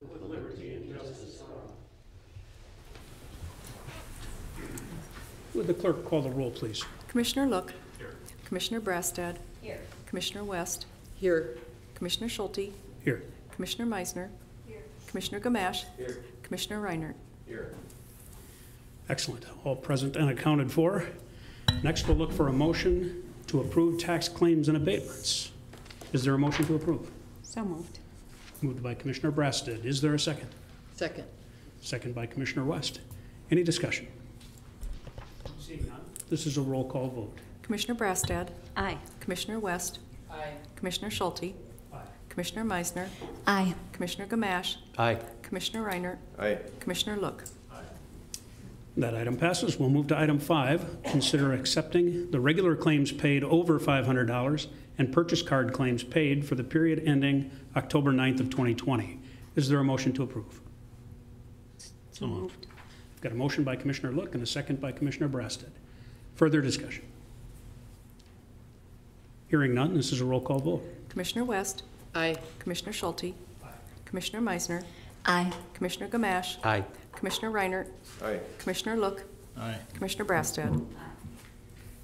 with liberty and justice for all. Would the clerk call the roll, please? Commissioner Look. Here. Commissioner Brastad. Here. Commissioner West. Here. Commissioner Schulte. Here. Commissioner Meisner. Here. Commissioner Gamache. Here. Commissioner Reinert. Here. Excellent. All present and accounted for. Next, we'll look for a motion to approve tax claims and abatements. Is there a motion to approve? So moved. Moved by Commissioner Brastad. Is there a second? Second. Second by Commissioner West. Any discussion? Seeing none, this is a roll call vote. Commissioner Brastad. Aye. Commissioner West. Aye. Commissioner Schulte. Aye. Commissioner Meisner. Aye. Commissioner Gamache. Aye. Commissioner Reinert. Aye. Commissioner Look. That item passes. We'll move to item 5. Consider accepting the regular claims paid over $500 and purchase card claims paid for the period ending October 9th of 2020. Is there a motion to approve? So moved. I've got a motion by Commissioner Look and a second by Commissioner Brastad. Further discussion? Hearing none, this is a roll call vote. Commissioner West. Aye. Commissioner Schulte. Commissioner Meisner. Aye. Commissioner Gamache. Aye. Commissioner Reinert. Aye. Commissioner Look. Aye. Commissioner Brastad.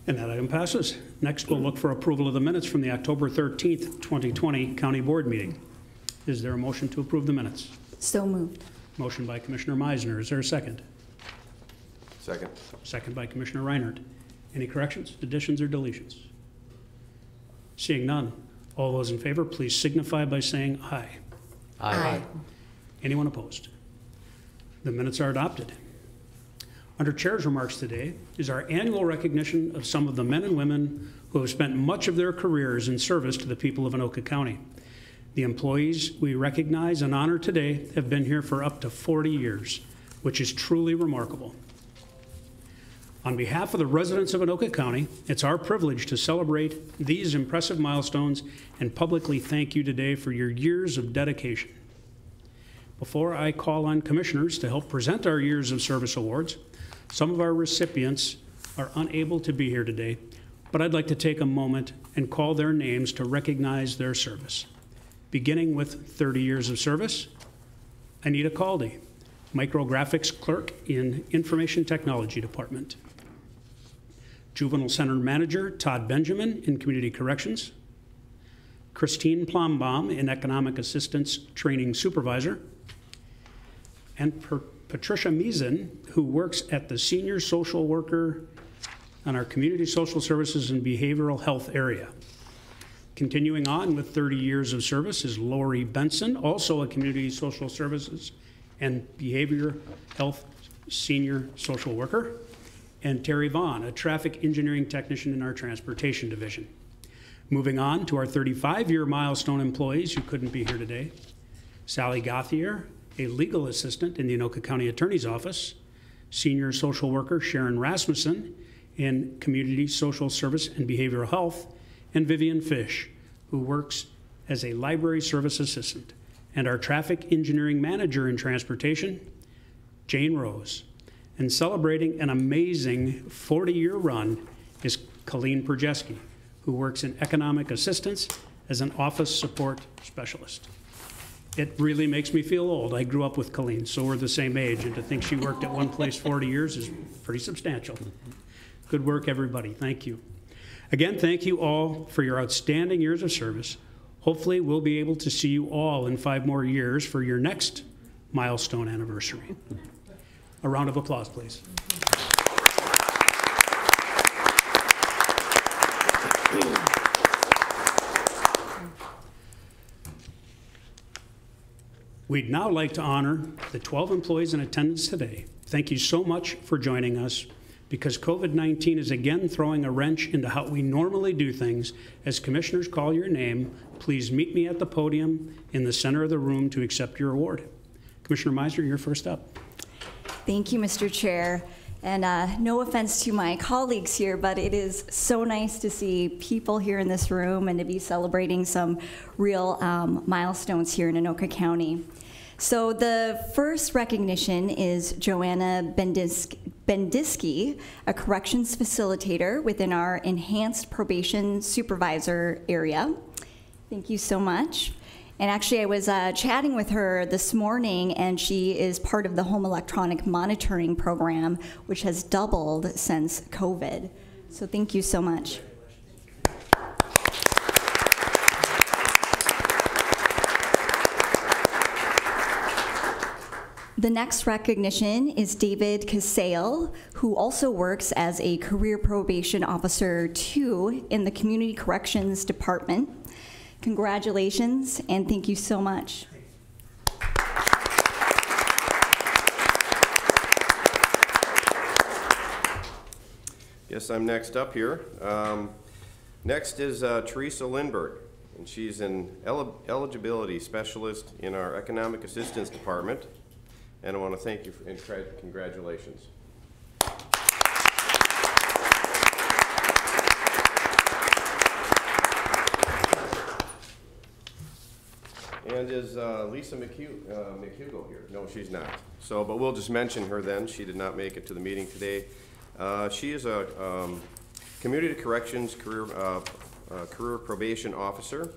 And that item passes. Next, we'll look for approval of the minutes from the October 13th, 2020 County Board meeting. Is there a motion to approve the minutes? So moved. Motion by Commissioner Meisner. Is there a second? Second. Second by Commissioner Reinert. Any corrections, additions, or deletions? Seeing none, all those in favor, please signify by saying aye. Aye. Anyone opposed? The minutes are adopted. Under Chair's remarks today is our annual recognition of some of the men and women who have spent much of their careers in service to the people of Anoka County. The employees we recognize and honor today have been here for up to 40 years, which is truly remarkable. On behalf of the residents of Anoka County, it's our privilege to celebrate these impressive milestones and publicly thank you today for your years of dedication. Before I call on commissioners to help present our Years of Service Awards, some of our recipients are unable to be here today, but I'd like to take a moment and call their names to recognize their service. Beginning with 30 years of service, Anita Caldy, Micrographics Clerk in Information Technology Department. Juvenile Center Manager Todd Benjamin in Community Corrections. Christine Plombaum in Economic Assistance Training Supervisor. And Patricia Meason, who works at the Senior Social Worker on our Community Social Services and Behavioral Health area. Continuing on with 30 years of service is Lori Benson, also a Community Social Services and Behavioral Health Senior Social Worker. And Terry Vaughn, a Traffic Engineering Technician in our Transportation Division. Moving on to our 35-year milestone employees who couldn't be here today. Sally Gauthier, a legal assistant in the Anoka County Attorney's Office. Senior Social Worker Sharon Rasmussen in Community Social Service and Behavioral Health. And Vivian Fish, who works as a Library Service Assistant. And our Traffic Engineering Manager in Transportation, Jane Rose. And celebrating an amazing 40-year run is Colleen Perjeski, who works in Economic Assistance as an Office Support Specialist. It really makes me feel old. I grew up with Colleen, so we're the same age, and to think she worked at one place 40 years is pretty substantial. Good work, everybody. Thank you. Again, thank you all for your outstanding years of service. Hopefully, we'll be able to see you all in 5 more years for your next milestone anniversary. A round of applause, please. We'd now like to honor the 12 employees in attendance today. Thank you so much for joining us. Because COVID-19 is again throwing a wrench into how we normally do things, as commissioners call your name, please meet me at the podium in the center of the room to accept your award. Commissioner Meisner, you're first up. Thank you, Mr. Chair. And no offense to my colleagues here, but it is so nice to see people here in this room and to be celebrating some real milestones here in Anoka County. So the first recognition is Joanna Bendiski, a corrections facilitator within our Enhanced Probation Supervisor area. Thank you so much. And actually, I was chatting with her this morning, and she is part of the home electronic monitoring program, which has doubled since COVID. So thank you so much. The next recognition is David Casale, who also works as a Career Probation Officer 2 in the Community Corrections Department. Congratulations, and thank you so much. Yes, I'm next up here. Next is Teresa Lindberg, and she's an eligibility specialist in our Economic Assistance Department. And I want to thank you and congratulations. And is Lisa McHugo here? No, she's not. So, but we'll just mention her then. She did not make it to the meeting today. She is a Community Corrections Career Probation Officer.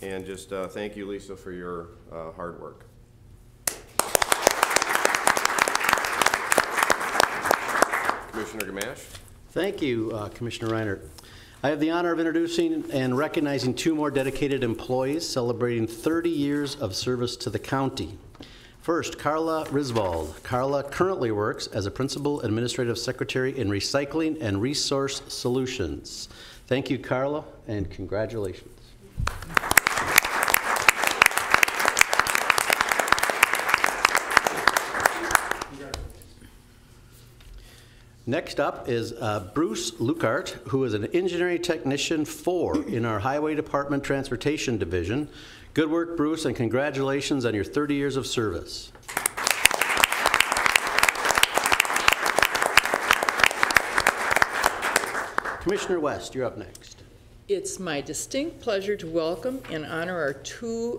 And just thank you, Lisa, for your hard work. Commissioner Gamache. Thank you, Commissioner Reinert. I have the honor of introducing and recognizing 2 more dedicated employees celebrating 30 years of service to the county. First, Carla Risvold. Carla currently works as a Principal Administrative Secretary in Recycling and Resource Solutions. Thank you, Carla, and congratulations. Next up is Bruce Lukart, who is an Engineering Technician 4 in our Highway Department Transportation Division. Good work, Bruce, and congratulations on your 30 years of service. Commissioner West, you're up next. It's my distinct pleasure to welcome and honor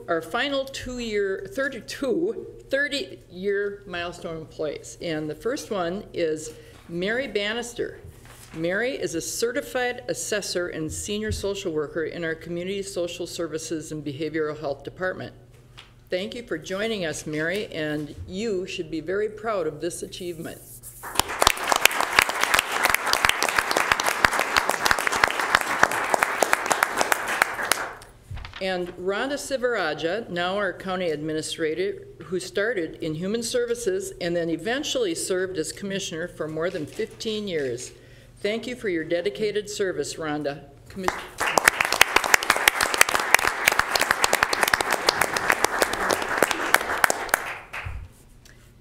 our final 30-year milestone employees. And the first one is Mary Bannister. Mary is a certified assessor and senior social worker in our Community Social Services and Behavioral Health Department. Thank you for joining us, Mary, and you should be very proud of this achievement. And Rhonda Sivaraja, now our county administrator, who started in human services and then eventually served as commissioner for more than 15 years. Thank you for your dedicated service, Rhonda.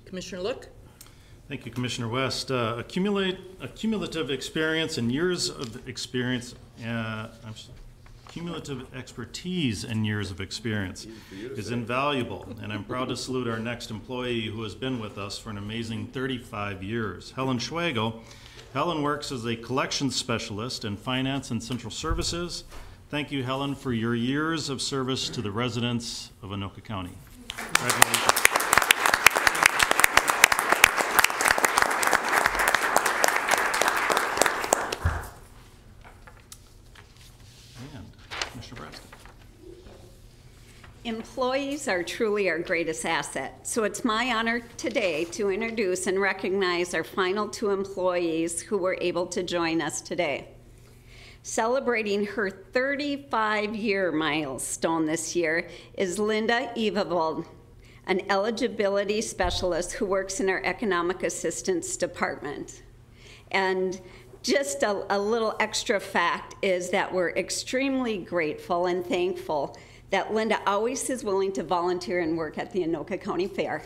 Commissioner Look. Thank you, Commissioner West. Cumulative experience and years of experience, cumulative expertise and years of experience is invaluable, and I'm proud to salute our next employee who has been with us for an amazing 35 years, Helen Schwagel. Helen works as a collections specialist in finance and central services. Thank you, Helen, for your years of service to the residents of Anoka County. Congratulations. Employees are truly our greatest asset, so it's my honor today to introduce and recognize our final 2 employees who were able to join us today. Celebrating her 35-year milestone this year is Linda Evavold, an eligibility specialist who works in our Economic Assistance Department. And just a little extra fact is that we're extremely grateful and thankful that Linda always is willing to volunteer and work at the Anoka County Fair.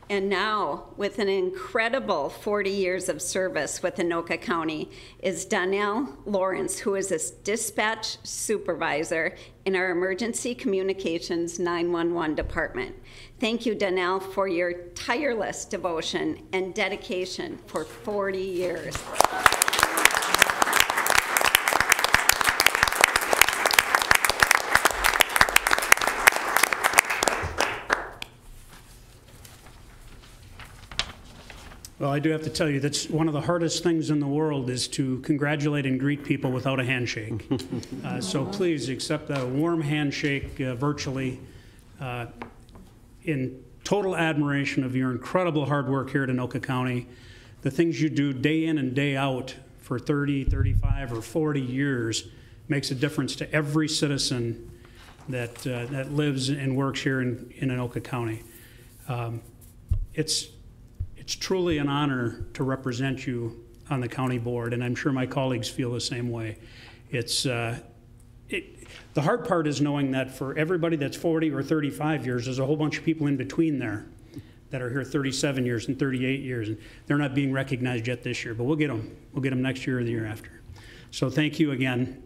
And now, with an incredible 40 years of service with Anoka County, is Donnell Lawrence, who is a dispatch supervisor in our Emergency Communications 911 department. Thank you, Donnell, for your tireless devotion and dedication for 40 years. Well, I do have to tell you, that's one of the hardest things in the world is to congratulate and greet people without a handshake. So please accept a warm handshake virtually in total admiration of your incredible hard work here at Anoka County. The things you do day in and day out for 30, 35, or 40 years makes a difference to every citizen that lives and works here in Anoka County. It's truly an honor to represent you on the county board, and I'm sure my colleagues feel the same way. The hard part is knowing that for everybody that's 40 or 35 years, there's a whole bunch of people in between there that are here 37 years and 38 years, and they're not being recognized yet this year, but we'll get them. We'll get them next year or the year after. So thank you again.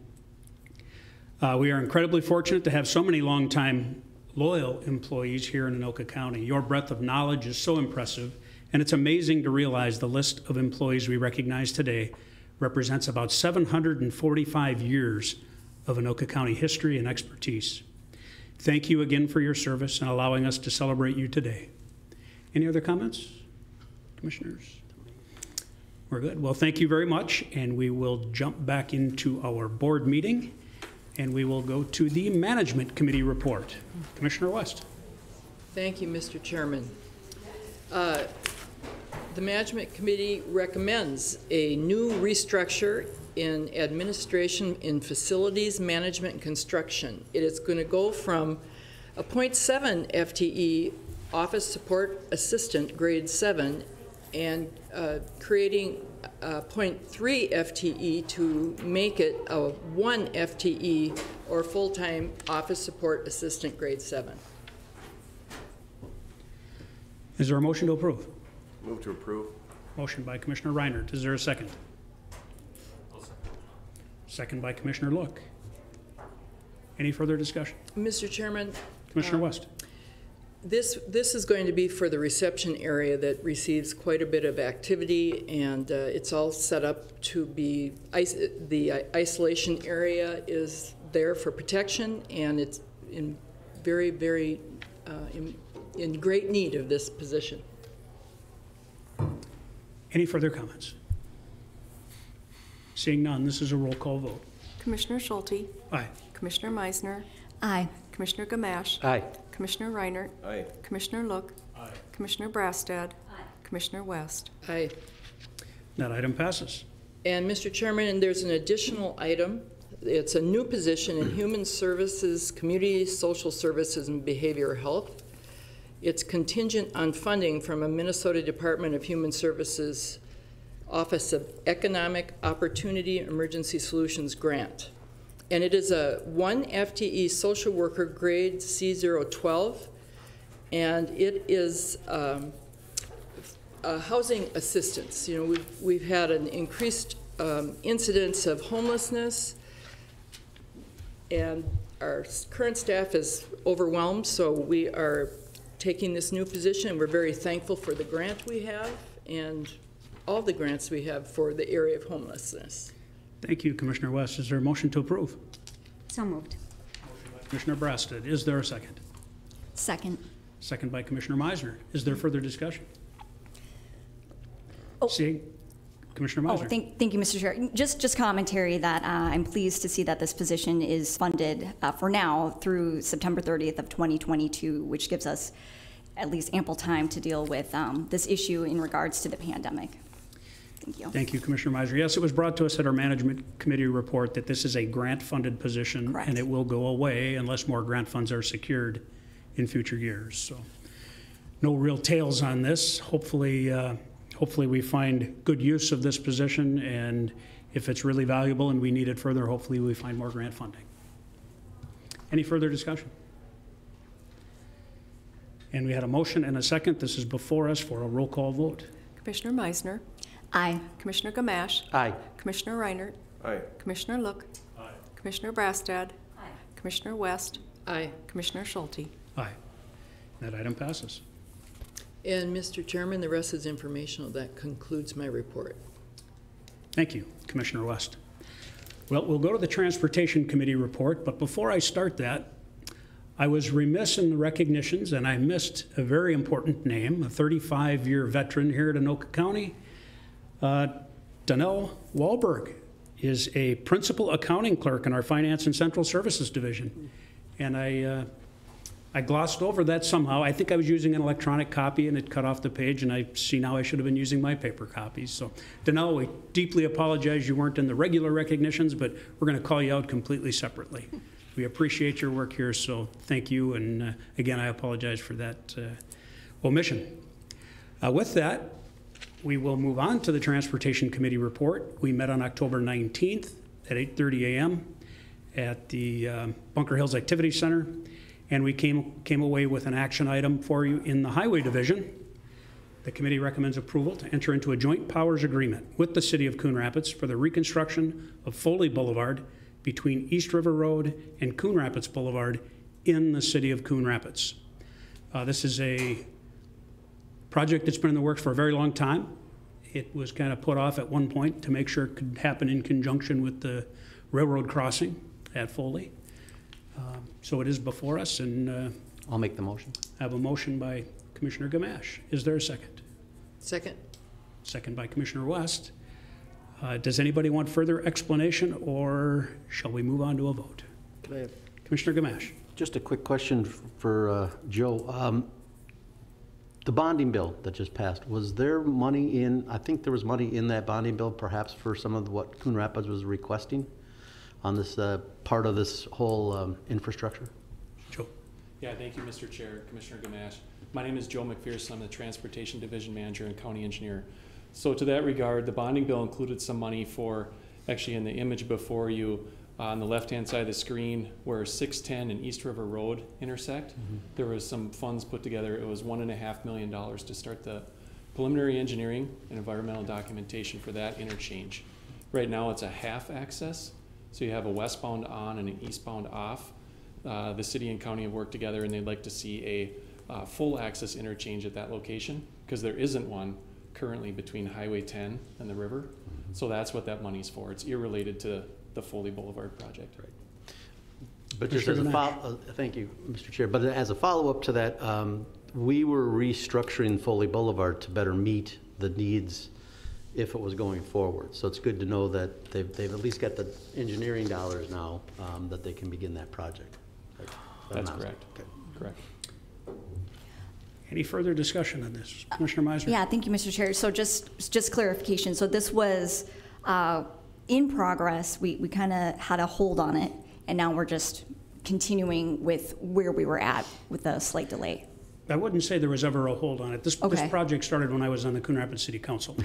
We are incredibly fortunate to have so many longtime loyal employees here in Anoka County. Your breadth of knowledge is so impressive, and it's amazing to realize the list of employees we recognize today represents about 745 years of Anoka County history and expertise. Thank you again for your service and allowing us to celebrate you today. Any other comments, commissioners? We're good. Well, thank you very much, and we will jump back into our board meeting, and we will go to the Management Committee report. Commissioner West. Thank you, Mr. Chairman. The Management Committee recommends a new restructure in administration in facilities management and construction. It is going to go from a 0.7 FTE office support assistant grade 7 and creating a 0.3 FTE to make it a 1 FTE or full-time office support assistant grade 7. Is there a motion to approve? Move to approve. Motion by Commissioner Reinert. Is there a second? Second by Commissioner Look. Any further discussion? Mr. Chairman, Commissioner West. this is going to be for the reception area that receives quite a bit of activity, and it's all set up to be, the isolation area is there for protection, and it's in very, very, in great need of this position. Any further comments? Seeing none, this is a roll call vote. Commissioner Schulte, Aye. Commissioner Meisner, Aye. Commissioner Gamache, Aye. Commissioner Reinert, Aye. Commissioner Look, Commissioner Brastad, Commissioner West. Aye. That item passes. And Mr. Chairman, there's an additional item. It's a new position in Human Services, Community Social Services, and Behavioral Health. It's contingent on funding from a Minnesota Department of Human Services Office of Economic Opportunity Emergency Solutions grant. And it is a 1 FTE social worker grade C012, and it is housing assistance. You know, we've had an increased incidence of homelessness, and our current staff is overwhelmed, so we are taking this new position. We're very thankful for the grant we have and all the grants we have for the area of homelessness. Thank you, Commissioner West. Is there a motion to approve? So moved. Commissioner Brasted. Is there a second? Second. Second by Commissioner Meisner. Is there further discussion? Oh. Seeing Commissioner Oh, Meisner. thank you, Mr. Chair. Just commentary that I'm pleased to see that this position is funded for now through September 30th of 2022, which gives us at least ample time to deal with this issue in regards to the pandemic. Thank you. Thank you, Commissioner Meisner. Yes, it was brought to us at our Management Committee report that this is a grant-funded position, Correct. and it will go away unless more grant funds are secured in future years. So, no real tails on this. Hopefully we find good use of this position, and if it's really valuable and we need it further, hopefully we find more grant funding. Any further discussion? And we had a motion and a second. This is before us for a roll call vote. Commissioner Meisner, Aye. Commissioner Gamache, Aye. Commissioner Reinert, Aye. Commissioner Look, Commissioner Brastad, Commissioner West, Aye. Commissioner Schulte. Aye. That item passes. And Mr. Chairman, the rest is informational. That concludes my report. Thank you, Commissioner West. Well, we'll go to the Transportation Committee report, but before I start that, I was remiss in the recognitions, and I missed a very important name, a 35-year veteran here at Anoka County. Donnell Wahlberg is a principal accounting clerk in our Finance and Central Services Division. And I glossed over that somehow. I think I was using an electronic copy and it cut off the page, and I see now I should have been using my paper copies. So Donnell, we deeply apologize you weren't in the regular recognitions, but we're going to call you out completely separately. We appreciate your work here, so thank you. And again, I apologize for that omission. With that, we will move on to the Transportation Committee report. We met on October 19th at 8:30 a.m. at the Bunker Hills Activity Center, and we came away with an action item for you in the Highway Division. The committee recommends approval to enter into a joint powers agreement with the City of Coon Rapids for the reconstruction of Foley Boulevard between East River Road and Coon Rapids Boulevard in the City of Coon Rapids. This is a project that's been in the works for a very long time. It was kind of put off at one point to make sure it could happen in conjunction with the railroad crossing at Foley. So it is before us, and I'll make the motion. I have a motion by Commissioner Gamache. Is there a second? Second. Second by Commissioner West. Does anybody want further explanation, or shall we move on to a vote? Commissioner Gamache. Just a quick question for Joe. The bonding bill that just passed, was there money in, I think there was money in that bonding bill perhaps for some of what Coon Rapids was requesting on this part of this whole infrastructure? Joe. Yeah, thank you, Mr. Chair, Commissioner Gamache. My name is Joe McPherson. I'm the Transportation Division Manager and County Engineer. So to that regard, the bonding bill included some money for, actually in the image before you, on the left-hand side of the screen where 610 and East River Road intersect, there was some funds put together. It was $1.5 million to start the preliminary engineering and environmental documentation for that interchange. Right now it's a half access, so you have a westbound on and an eastbound off. The city and county have worked together and they'd like to see a full access interchange at that location because there isn't one currently between Highway 10 and the river. So that's what that money's for. It's irrelated to the Foley Boulevard project. Right. But just as a follow, thank you, Mr. Chair. But as a follow-up to that, we were restructuring Foley Boulevard to better meet the needs if it was going forward. So it's good to know that they've at least got the engineering dollars now that they can begin that project. That's correct. Okay. Correct. Any further discussion on this? Commissioner Meisner? Yeah, thank you, Mr. Chair. So just clarification. So this was in progress. We kind of had a hold on it, and now we're just continuing with where we were at with a slight delay. I wouldn't say there was ever a hold on it. This project started when I was on the Coon Rapids City Council.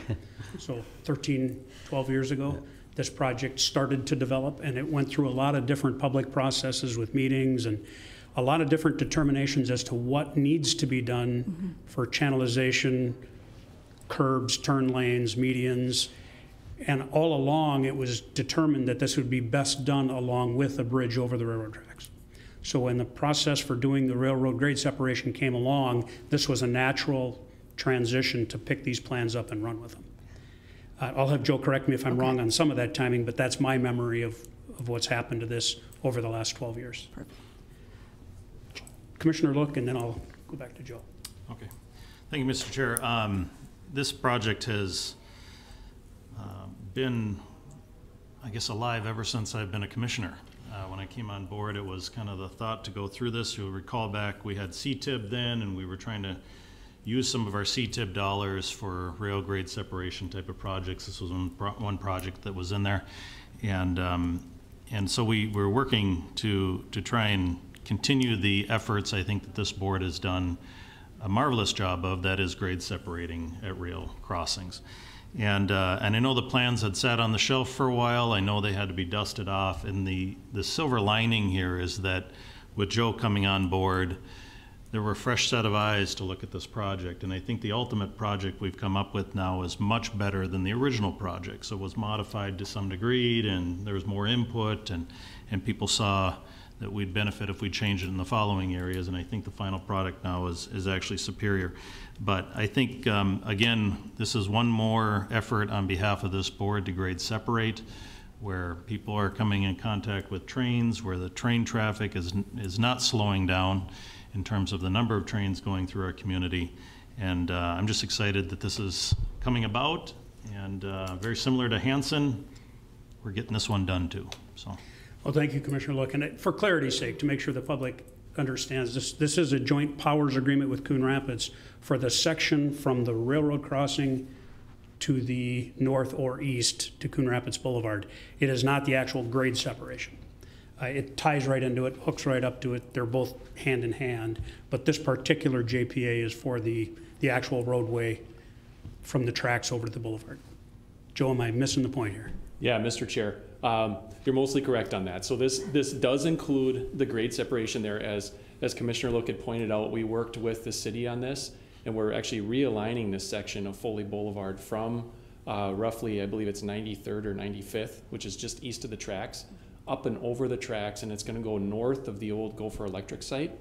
So 13, 12 years ago, this project started to develop, and it went through a lot of different public processes with meetings and a lot of different determinations as to what needs to be done for channelization, curbs, turn lanes, medians. And all along, it was determined that this would be best done along with a bridge over the railroad tracks. So when the process for doing the railroad grade separation came along, this was a natural transition to pick these plans up and run with them. I'll have Joe correct me if I'm wrong on some of that timing, but that's my memory of what's happened to this over the last 12 years. Perfect. Commissioner Look, and then I'll go back to Joe. Okay. Thank you, Mr. Chair. This project has been, I guess, alive ever since I've been a commissioner. When I came on board, it was kind of the thought to go through this. You'll recall back, we had CTIB then, and we were trying to use some of our CTIB dollars for rail grade separation type of projects. This was one project that was in there. And so we were working to try and continue the efforts I think that this board has done a marvelous job of, that is grade separating at rail crossings. And I know the plans had sat on the shelf for a while. I know they had to be dusted off. And the silver lining here is that with Joe coming on board, there were a fresh set of eyes to look at this project. And I think the ultimate project we've come up with now is much better than the original project. So it was modified to some degree, and there was more input, and people saw that we'd benefit if we change it in the following areas, and I think the final product now is actually superior. But I think, again, this is one more effort on behalf of this board to grade separate. where people are coming in contact with trains, where the train traffic is not slowing down in terms of the number of trains going through our community. And I'm just excited that this is coming about, and very similar to Hanson, we're getting this one done too. So, Well, thank you, Commissioner Look. And for clarity's sake, to make sure the public understands, this is a joint powers agreement with Coon Rapids for the section from the railroad crossing to the north or east to Coon Rapids Boulevard. It is not the actual grade separation. It ties right into it, hooks right up to it. They're both hand in hand. But this particular JPA is for the actual roadway from the tracks over to the boulevard. Joe, am I missing the point here? Yeah, Mr. Chair, you're mostly correct on that. So this does include the grade separation there. As Commissioner Look had pointed out, we worked with the city on this, and we're actually realigning this section of Foley Boulevard from roughly, I believe it's 93rd or 95th, which is just east of the tracks, up and over the tracks, and it's going to go north of the old Gopher Electric site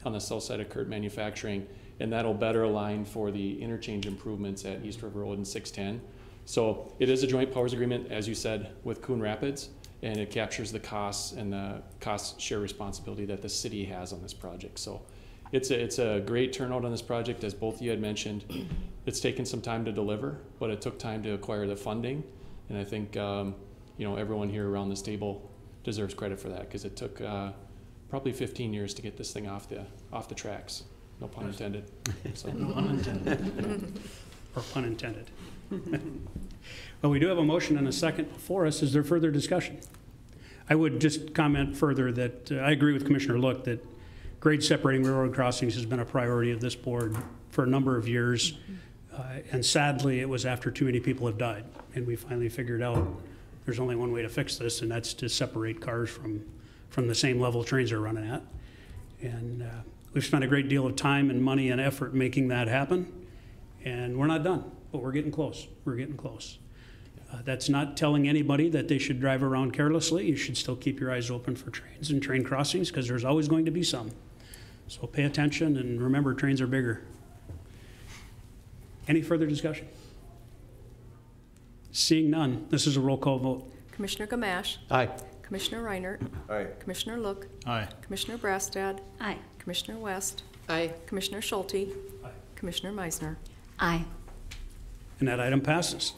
on the south side of Kurt Manufacturing, and that'll better align for the interchange improvements at East River Road and 610. So it is a joint powers agreement, as you said, with Coon Rapids, and it captures the costs and the cost share responsibility that the city has on this project. So it's a great turnout on this project, as both of you had mentioned. It's taken some time to deliver, but it took time to acquire the funding, and I think everyone here around this table deserves credit for that, because it took probably 15 years to get this thing off the tracks. No pun intended. So. No pun intended. Or pun intended. Well, we do have a motion and a second before us. Is there further discussion? I would just comment further that I agree with Commissioner Look that grade separating railroad crossings has been a priority of this board for a number of years. And sadly, it was after too many people have died. And we finally figured out there's only one way to fix this, and that's to separate cars from the same level trains are running at. And we've spent a great deal of time and money and effort making that happen. And we're not done, but we're getting close. We're getting close. That's not telling anybody that they should drive around carelessly. You should still keep your eyes open for trains and train crossings, because there's always going to be some. So pay attention, and remember, trains are bigger. Any further discussion? Seeing none, this is a roll call vote. Commissioner Gamache. Aye. Commissioner Reinert. Aye. Commissioner Look. aye. Commissioner Brastad. Aye. Commissioner West. Aye. Commissioner Schulte. Aye. Commissioner Meisner. Aye. And that item passes.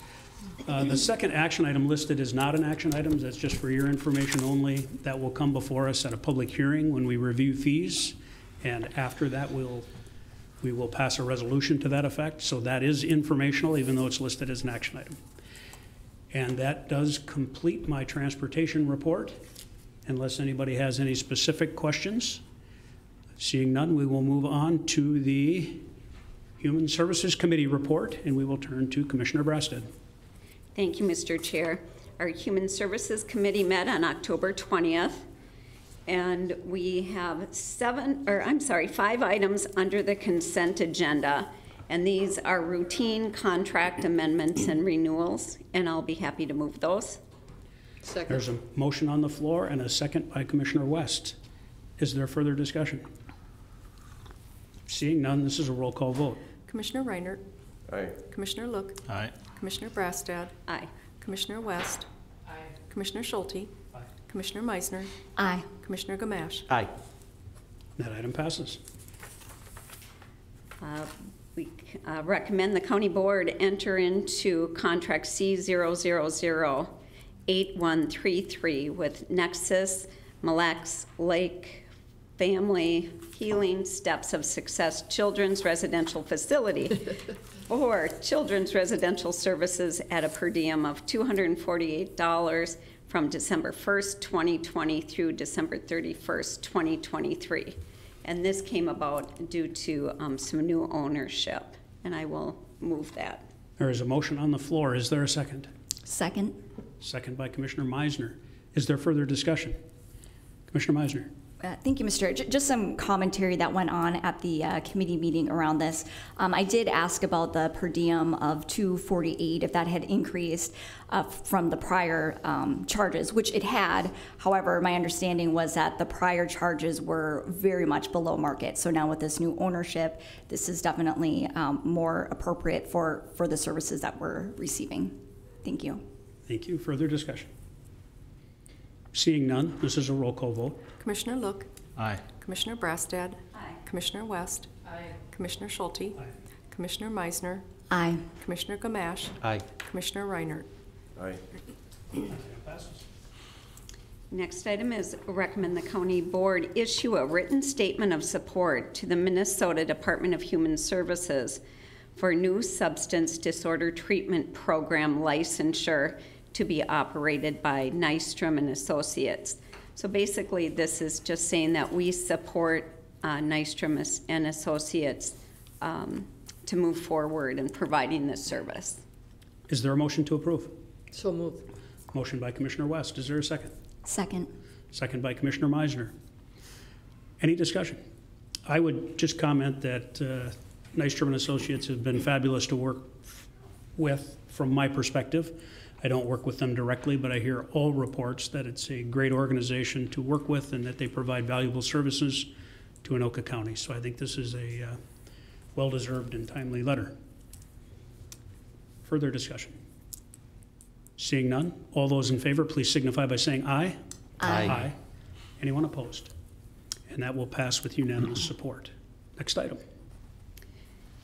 The second action item listed is not an action item. That's just for your information only. That will come before us at a public hearing when we review fees. And after that, we will pass a resolution to that effect. So that is informational, even though it's listed as an action item. And that does complete my transportation report, unless anybody has any specific questions. Seeing none, we will move on to the Human Services Committee report, and we will turn to Commissioner Brastad. Thank you, Mr. Chair. Our Human Services Committee met on October 20th, and we have 5 items under the consent agenda, and these are routine contract amendments and renewals, and I'll be happy to move those. Second. There's a motion on the floor and a second by Commissioner West. Is there further discussion? Seeing none, this is a roll call vote. Commissioner Reinert. Aye. Commissioner Look. Aye. Commissioner Brastad. Aye. Commissioner West. Aye. Commissioner Schulte. Aye. Commissioner Meisner. Aye. Commissioner Gamache. Aye. That item passes. We recommend the county board enter into contract C0008133 with Nexus Mille Lacs Lake Family Healing Steps of Success Children's Residential Facility for children's residential services at a per diem of $248 from December 1st, 2020 through December 31st, 2023. And this came about due to some new ownership, and I will move that. There is a motion on the floor. Is there a second? Second. Second by Commissioner Meisner. Is there further discussion? Commissioner Meisner. Thank you, Mr. Chair. Just some commentary that went on at the committee meeting around this. I did ask about the per diem of $248, if that had increased from the prior charges, which it had. However, my understanding was that the prior charges were very much below market. So now with this new ownership, this is definitely more appropriate for the services that we're receiving. Thank you. Thank you. Further discussion? Seeing none, this is a roll call vote. Commissioner Look, Aye. Commissioner Brassad, Commissioner West, Commissioner Schulte, Commissioner Meisner, Aye. Commissioner Gamache, Aye. Commissioner Reinert. Aye. Next item is recommend the county board issue a written statement of support to the Minnesota Department of Human Services for new substance disorder treatment program licensure to be operated by Nystrom and Associates. So basically, this is just saying that we support Nystrom and Associates to move forward in providing this service. Is there a motion to approve? So moved. Motion by Commissioner West. Is there a second? Second. Second by Commissioner Meisner. Any discussion? I would just comment that Nystrom and Associates have been fabulous to work with from my perspective. I don't work with them directly, but I hear all reports that it's a great organization to work with and that they provide valuable services to Anoka County. So I think this is a well-deserved and timely letter. Further discussion? Seeing none, all those in favor, please signify by saying aye. Aye. Anyone opposed? And that will pass with unanimous support. Next item.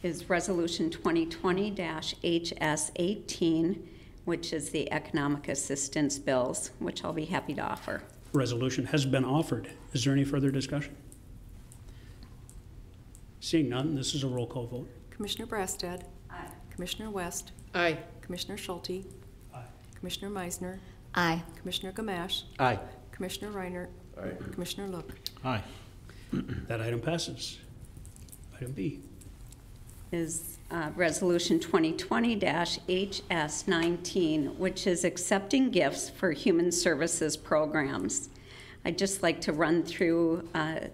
Is Resolution 2020-HS18, which is the economic assistance bills, which I'll be happy to offer. Resolution has been offered. Is there any further discussion? Seeing none, this is a roll call vote. Commissioner Brassad, Commissioner West, Aye. Commissioner Schulte, Commissioner Meisner, Aye. Commissioner Gamache, Aye. Commissioner Reinert, Aye. Commissioner Look. Aye. That item passes. Item B. Is Resolution 2020-HS19, which is accepting gifts for human services programs. I'd just like to run through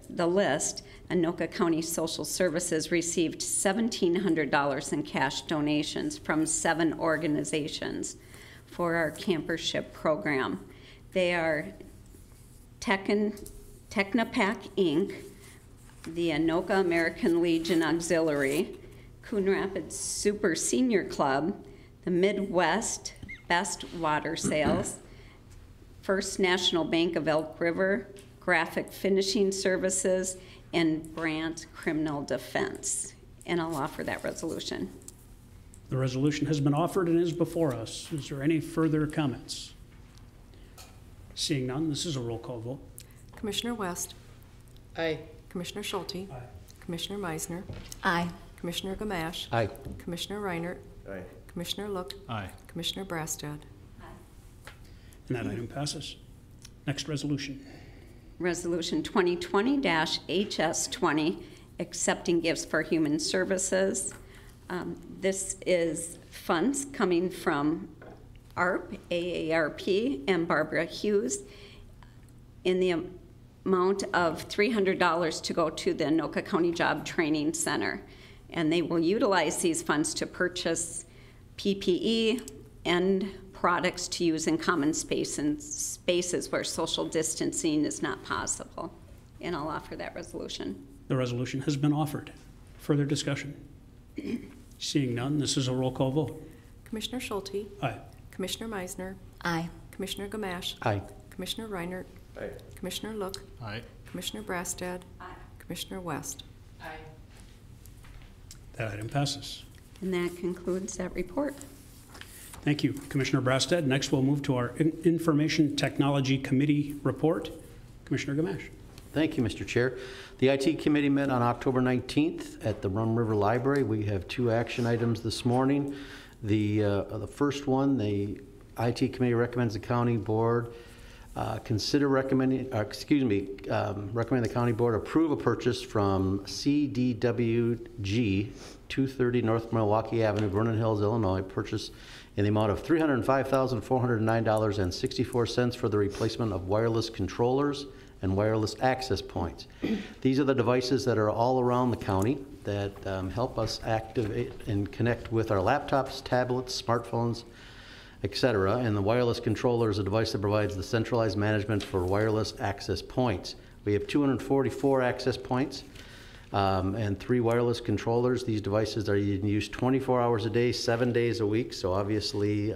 the list. Anoka County Social Services received $1,700 in cash donations from 7 organizations for our campership program. They are Technopack Inc., the Anoka American Legion Auxiliary, Coon Rapids Super Senior Club, the Midwest Best Water Sales, First National Bank of Elk River, Graphic Finishing Services, and Brandt Criminal Defense. And I'll offer that resolution. The resolution has been offered and is before us. Is there any further comments? Seeing none, this is a roll call vote. Commissioner West, Aye. Commissioner Schulte, Commissioner Meisner, Aye. Commissioner Gamache, Aye. Commissioner Reinert, Aye. Commissioner Look, Aye. Commissioner Brassad. And that item passes. Next resolution. Resolution 2020-HS20, accepting gifts for human services. This is funds coming from ARP, AARP, and Barbara Hughes in the amount of $300 to go to the Anoka County Job Training Center. And they will utilize these funds to purchase PPE and products to use in common spaces where social distancing is not possible. And I'll offer that resolution. The resolution has been offered. Further discussion? Seeing none, this is a roll call vote. Commissioner Schulte, Aye. Commissioner Meisner, Aye. Commissioner Gamache, Aye. Commissioner Reinert, Aye. Commissioner Look, Aye. Commissioner Brassad, Commissioner West. Aye. That item passes. And that concludes that report. Thank you, Commissioner Brassad. Next, we'll move to our Information Technology Committee report. Commissioner Gamache. Thank you, Mr. Chair. The IT Committee met on October 19th at the Rum River Library. We have 2 action items this morning. The first one, the IT Committee recommends the County Board recommend the County Board approve a purchase from CDWG, 230 North Milwaukee Avenue, Vernon Hills, Illinois, purchase in the amount of $305,409.64 for the replacement of wireless controllers and wireless access points. These are the devices that are all around the county that help us activate and connect with our laptops, tablets, smartphones, etc. And the wireless controller is a device that provides the centralized management for wireless access points. We have 244 access points and 3 wireless controllers. These devices are in use 24 hours a day, 7 days a week, so obviously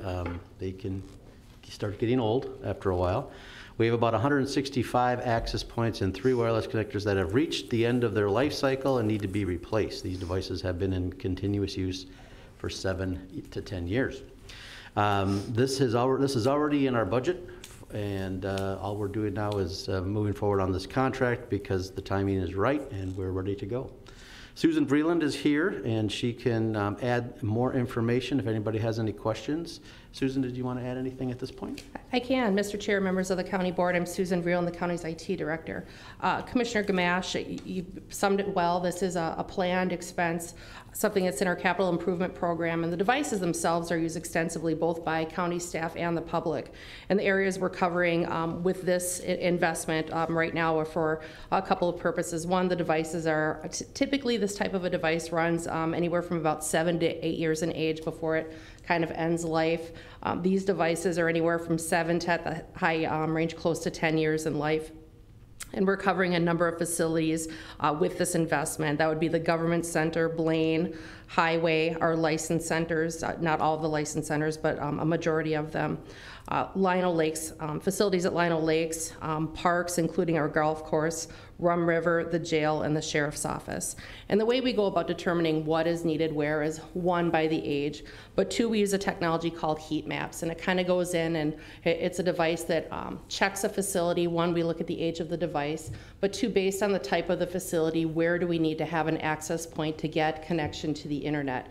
they can start getting old after a while. We have about 165 access points and 3 wireless connectors that have reached the end of their life cycle and need to be replaced. These devices have been in continuous use for 7 to 10 years. This is already in our budget, and all we're doing now is moving forward on this contract because the timing is right and we're ready to go. Susan Vreeland is here, and she can add more information if anybody has any questions. Susan, did you want to add anything at this point? I can. Mr. Chair, members of the County Board, I'm Susan Vreeland, the county's IT director. Commissioner Gamache, you summed it well. This is a planned expense, something that's in our capital improvement program, and the devices themselves are used extensively both by county staff and the public. And the areas we're covering with this investment right now are for a couple of purposes. One, the devices are, typically this type of a device runs anywhere from about 7 to 8 years in age before it kind of ends life. These devices are anywhere from 7 to at the high range close to 10 years in life. And we're covering a number of facilities with this investment. That would be the Government Center, Blaine, Highway, our license centers, not all of the license centers, but a majority of them. Lino Lakes, facilities at Lino Lakes, parks, including our golf course, Rum River, the jail, and the sheriff's office. And the way we go about determining what is needed where is, 1, by the age, but 2, we use a technology called heat maps, and it kind of goes in and it's a device that checks a facility. 1, we look at the age of the device, but 2, based on the type of the facility, where do we need to have an access point to get connection to the internet.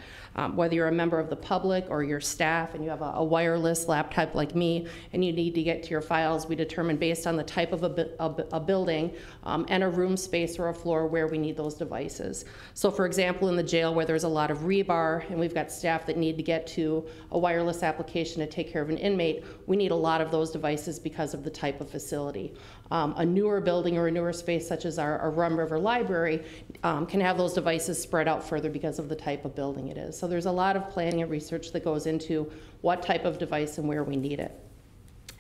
Whether you're a member of the public or your staff and you have a wireless laptop like me and you need to get to your files, we determine based on the type of a building and a room space or a floor where we need those devices. So for example, in the jail where there's a lot of rebar and we've got staff that need to get to a wireless application to take care of an inmate, we need a lot of those devices because of the type of facility. A newer building or a newer space such as our Rum River Library can have those devices spread out further because of the type of building it is. So there's a lot of planning and research that goes into what type of device and where we need it.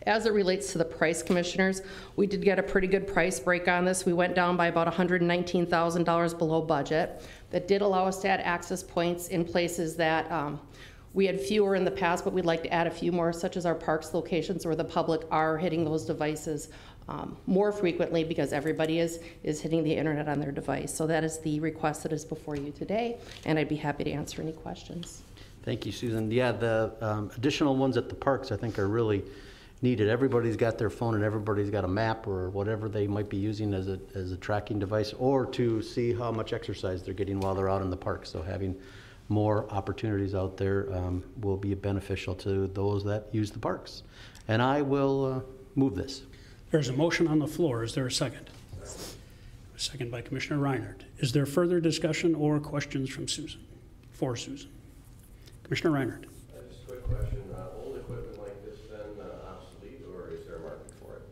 As it relates to the price, commissioners, we did get a pretty good price break on this. We went down by about $119,000 below budget. That did allow us to add access points in places that we had fewer in the past, but we'd like to add a few more, such as our parks locations where the public are hitting those devices more frequently because everybody is hitting the internet on their device. So that is the request that is before you today, and I'd be happy to answer any questions. Thank you, Susan. Yeah, the additional ones at the parks I think are really needed. Everybody's got their phone and everybody's got a map or whatever they might be using as a tracking device, or to see how much exercise they're getting while they're out in the park. So having more opportunities out there will be beneficial to those that use the parks. And I will move this. There's a motion on the floor. Is there a second? A second by Commissioner Reinert. Is there further discussion or questions from Susan? For Susan. Commissioner Reinert. Just a quick question. Old equipment like this then obsolete, or is there a market for it?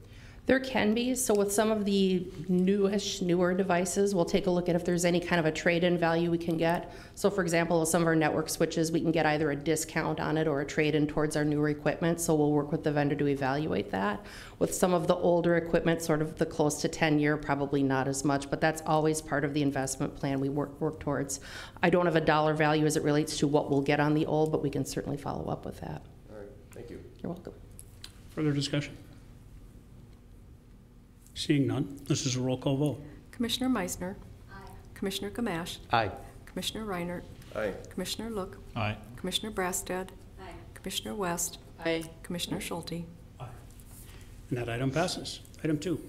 There can be. So with some of the newer devices, we'll take a look at if there's any kind of a trade-in value we can get. So for example, with some of our network switches, we can get either a discount on it or a trade-in towards our newer equipment. So we'll work with the vendor to evaluate that. With some of the older equipment, sort of the close to 10-year, probably not as much, but that's always part of the investment plan we work towards. I don't have a dollar value as it relates to what we'll get on the old, but we can certainly follow up with that. All right, thank you. You're welcome. Further discussion? Seeing none, this is a roll call vote. Commissioner Meisner. Aye. Commissioner Gamache. Aye. Commissioner Reinert. Aye. Commissioner Look. Aye. Commissioner Brassad. Aye. Commissioner West. Aye. Commissioner Schulte. And that item passes. Item 2.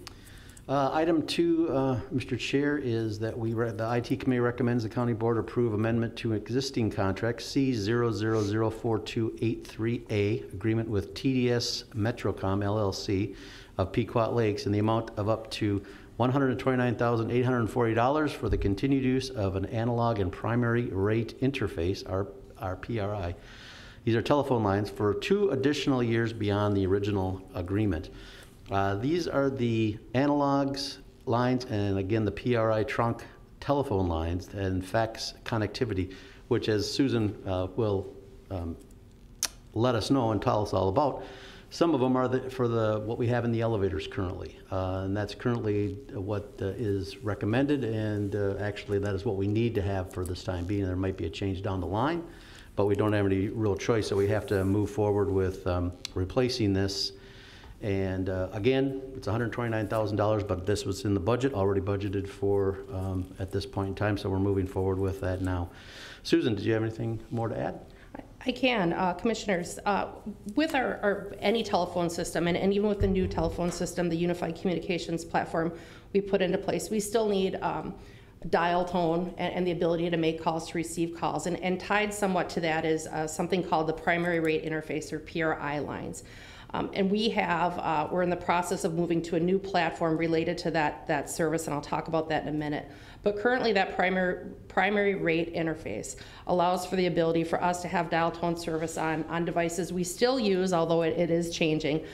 Item 2, Mr. Chair, is that the IT Committee recommends the County Board approve amendment to existing contract C00042883A, agreement with TDS Metrocom LLC of Pequot Lakes in the amount of up to $129,840 for the continued use of an analog and primary rate interface, our PRI. These are telephone lines for 2 additional years beyond the original agreement. These are the analogs lines and again the PRI trunk telephone lines and fax connectivity, which as Susan will let us know and tell us all about. Some of them are for what we have in the elevators currently, and that's currently what is recommended, and actually that is what we need to have for this time being. There might be a change down the line, but we don't have any real choice, so we have to move forward with replacing this. And again, it's $129,000, but this was in the budget, already budgeted for at this point in time, so we're moving forward with that now. Susan, did you have anything more to add? I can, Commissioners. With our any telephone system, and even with the new telephone system, the Unified Communications Platform we put into place, we still need dial tone and the ability to make calls, to receive calls. And tied somewhat to that is something called the Primary Rate Interface, or PRI lines. And we're in the process of moving to a new platform related to that service, and I'll talk about that in a minute. But currently that primary rate interface allows for the ability for us to have dial tone service on devices we still use, although it is changing,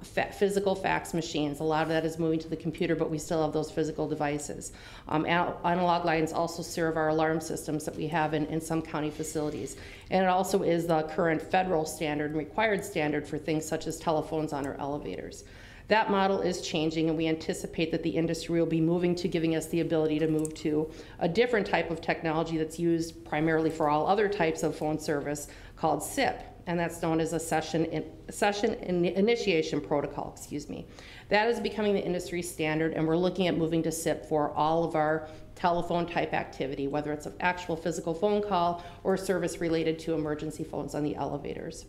physical fax machines. A lot of that is moving to the computer, but we still have those physical devices. Analog lines also serve our alarm systems that we have in some county facilities. And it also is the current federal standard and required standard for things such as telephones on our elevators. That model is changing, and we anticipate that the industry will be moving to giving us the ability to move to a different type of technology that's used primarily for all other types of phone service called SIP, and that's known as a session initiation protocol, excuse me. That is becoming the industry standard, and we're looking at moving to SIP for all of our telephone type activity, whether it's an actual physical phone call or service related to emergency phones on the elevators.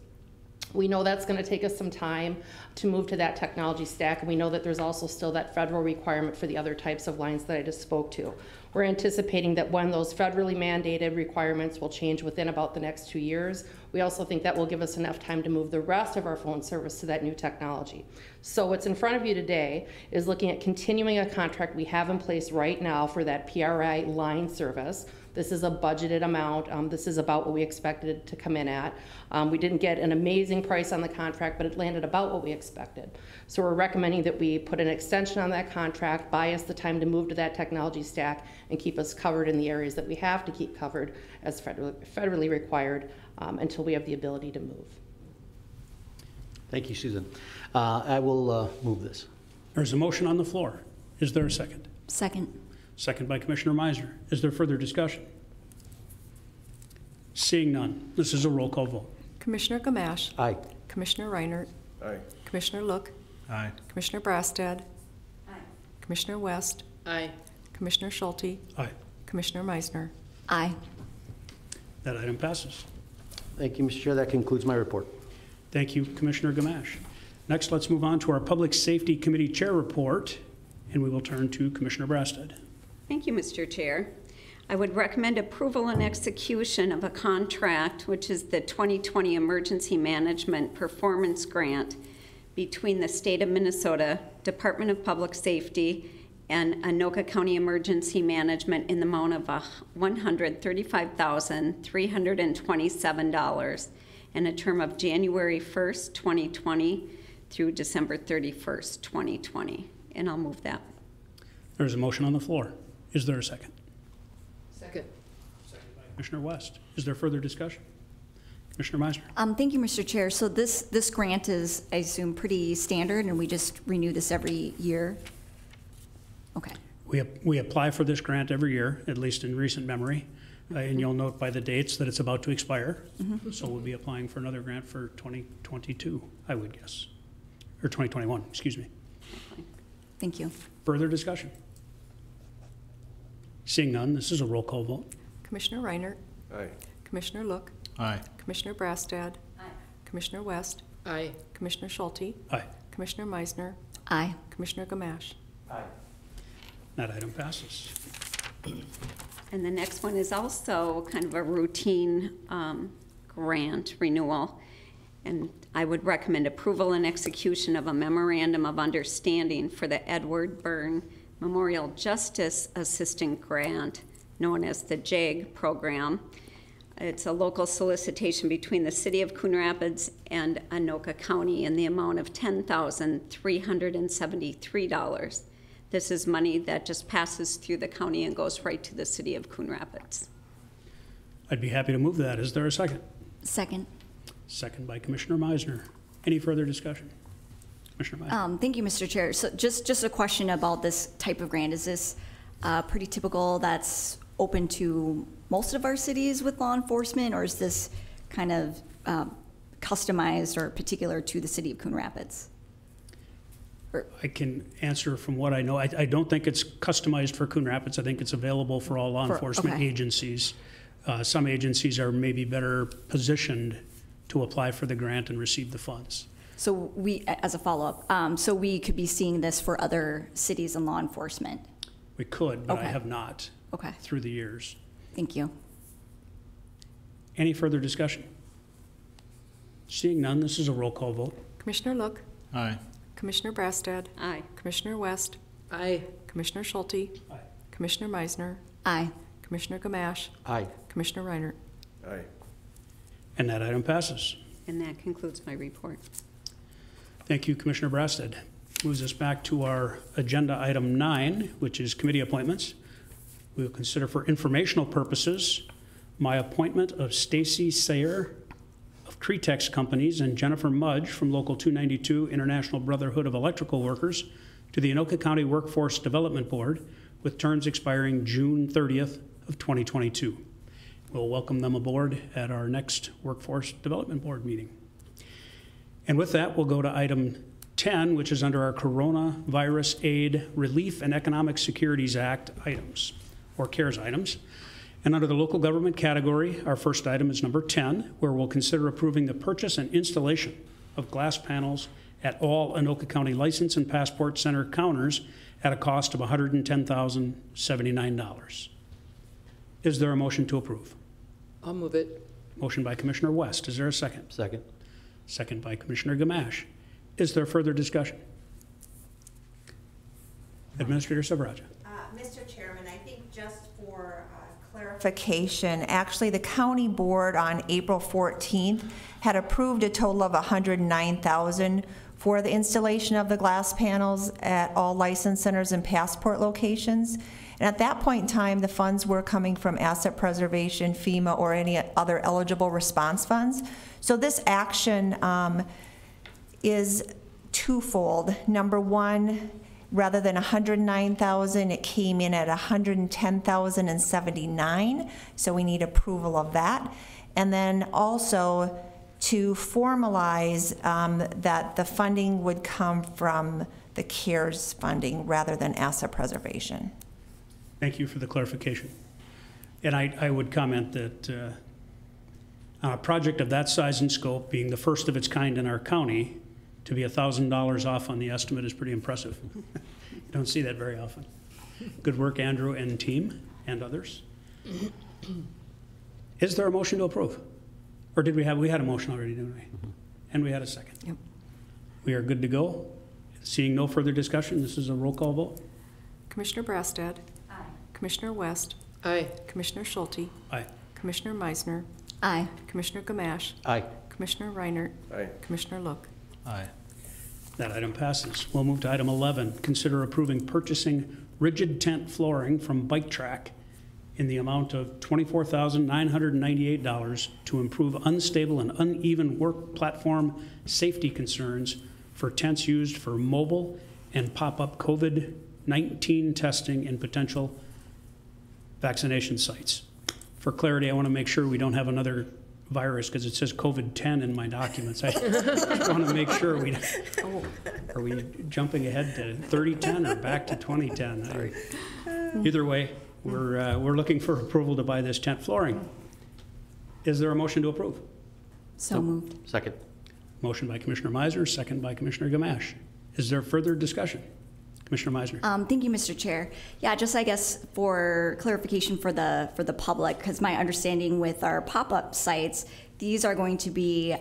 We know that's going to take us some time to move to that technology stack, and we know that there's also still that federal requirement for the other types of lines that I just spoke to. We're anticipating that when those federally mandated requirements will change within about the next 2 years, we also think that will give us enough time to move the rest of our phone service to that new technology. So what's in front of you today is looking at continuing a contract we have in place right now for that PRI line service. This is a budgeted amount. This is about what we expected it to come in at. We didn't get an amazing price on the contract, but it landed about what we expected. So we're recommending that we put an extension on that contract, buy us the time to move to that technology stack, and keep us covered in the areas that we have to keep covered as federally required until we have the ability to move. Thank you, Susan. I will move this. There's a motion on the floor. Is there a second? Second. Second by Commissioner Meisner. Is there further discussion? Seeing none, this is a roll call vote. Commissioner Gamache. Aye. Commissioner Reinert. Aye. Commissioner Look. Aye. Commissioner Brastad. Aye. Commissioner West. Aye. Commissioner Schulte. Aye. Commissioner Meisner. Aye. That item passes. Thank you, Mr. Chair. That concludes my report. Thank you, Commissioner Gamache. Next, let's move on to our Public Safety Committee Chair report, and we will turn to Commissioner Brastad. Thank you, Mr. Chair. I would recommend approval and execution of a contract, which is the 2020 Emergency Management Performance Grant between the State of Minnesota Department of Public Safety and Anoka County Emergency Management in the amount of $135,327 and a term of January 1st, 2020 through December 31st, 2020. And I'll move that. There's a motion on the floor. Is there a second? Second. Second by Commissioner West. Is there further discussion? Commissioner Meisner. Thank you, Mr. Chair. So this grant is, I assume, pretty standard, and we just renew this every year? Okay. We apply for this grant every year, at least in recent memory, and you'll note by the dates that it's about to expire. So we'll be applying for another grant for 2022, I would guess, or 2021, excuse me. Thank you. Further discussion? Seeing none, this is a roll call vote. Commissioner Reinert. Aye. Commissioner Look. Aye. Commissioner Brastad. Commissioner West. Aye. Commissioner Schulte. Aye. Commissioner Meisner. Aye. Commissioner Gamache. That item passes. And the next one is also kind of a routine grant renewal. And I would recommend approval and execution of a memorandum of understanding for the Edward Byrne Memorial Justice Assistant Grant, known as the JAG program. It's a local solicitation between the City of Coon Rapids and Anoka County in the amount of $10,373. This is money that just passes through the county and goes right to the City of Coon Rapids. I'd be happy to move that. Is there a second? Second. Second by Commissioner Meisner. Any further discussion? Commissioner Meisner. Thank you, Mr. Chair. So just a question about this type of grant. Is this pretty typical that's open to most of our cities with law enforcement, or is this kind of customized or particular to the city of Coon Rapids? I can answer from what I know. I don't think it's customized for Coon Rapids. I think it's available for all law enforcement okay. agencies. Some agencies are maybe better positioned to apply for the grant and receive the funds. So we, as a follow-up, so we could be seeing this for other cities and law enforcement? We could, but I Okay. have not Okay, through the years. thank you. Any further discussion? Seeing none, this is a roll call vote. Commissioner Look, Aye. Commissioner Brassad, Aye. Commissioner West, Aye. Commissioner Schulte, Aye. Commissioner Meisner, Aye. Commissioner Gamache, Aye. Commissioner Reiner. Aye. And that item passes. And that concludes my report. Thank you, Commissioner Brasted. Moves us back to our agenda item 9, which is committee appointments. We will consider for informational purposes my appointment of Stacy Sayer of Cretex Companies and Jennifer Mudge from Local 292 International Brotherhood of Electrical Workers to the Anoka County Workforce Development Board with terms expiring June 30th of 2022. We'll welcome them aboard at our next Workforce Development Board meeting. And with that, we'll go to item 10, which is under our Coronavirus Aid Relief and Economic Securities Act items, or CARES items. And under the local government category, our first item is number 10, where we'll consider approving the purchase and installation of glass panels at all Anoka County License and Passport Center counters at a cost of $110,079. Is there a motion to approve? I'll move it. Motion by Commissioner West. Is there a second? Second. Second by Commissioner Gamache. Is there further discussion? Administrator Sabraja. Mr. Chairman, I think just for clarification, actually the county board on April 14th had approved a total of $109,000 for the installation of the glass panels at all license centers and passport locations. And at that point in time, the funds were coming from asset preservation, FEMA, or any other eligible response funds. So this action is twofold. Number one, rather than $109,000, it came in at $110,079. So we need approval of that. And then also to formalize that the funding would come from the CARES funding rather than asset preservation. Thank you for the clarification. And I would comment that on a project of that size and scope, being the first of its kind in our county, to be $1,000 off on the estimate is pretty impressive. You don't see that very often. Good work, Andrew and team and others. Is there a motion to approve? Or did we had a motion already, didn't we? And we had a second. Yep. We are good to go. Seeing no further discussion, this is a roll call vote. Commissioner Brassad, Aye. Commissioner West, Aye. Commissioner Schulte, Aye. Commissioner Meisner, Aye. Commissioner Gamache, Aye. Commissioner Reiner, Aye. Commissioner Look. Aye. That item passes. We'll move to item 11. Consider approving purchasing rigid tent flooring from Bike Track in the amount of $24,998 to improve unstable and uneven work platform safety concerns for tents used for mobile and pop-up COVID-19 testing and potential vaccination sites. For clarity, I want to make sure we don't have another virus because it says COVID-10 in my documents. I just want to make sure we, are we jumping ahead to 3010 or back to 2010? Sorry. Either way, we're looking for approval to buy this tent flooring. Is there a motion to approve? So moved. Second. Motion by Commissioner Meisner, second by Commissioner Gamache. Is there further discussion? Commissioner Meisner. Thank you, Mr. Chair. Yeah, just I guess for clarification for the public, because my understanding with our pop-up sites, these are going to be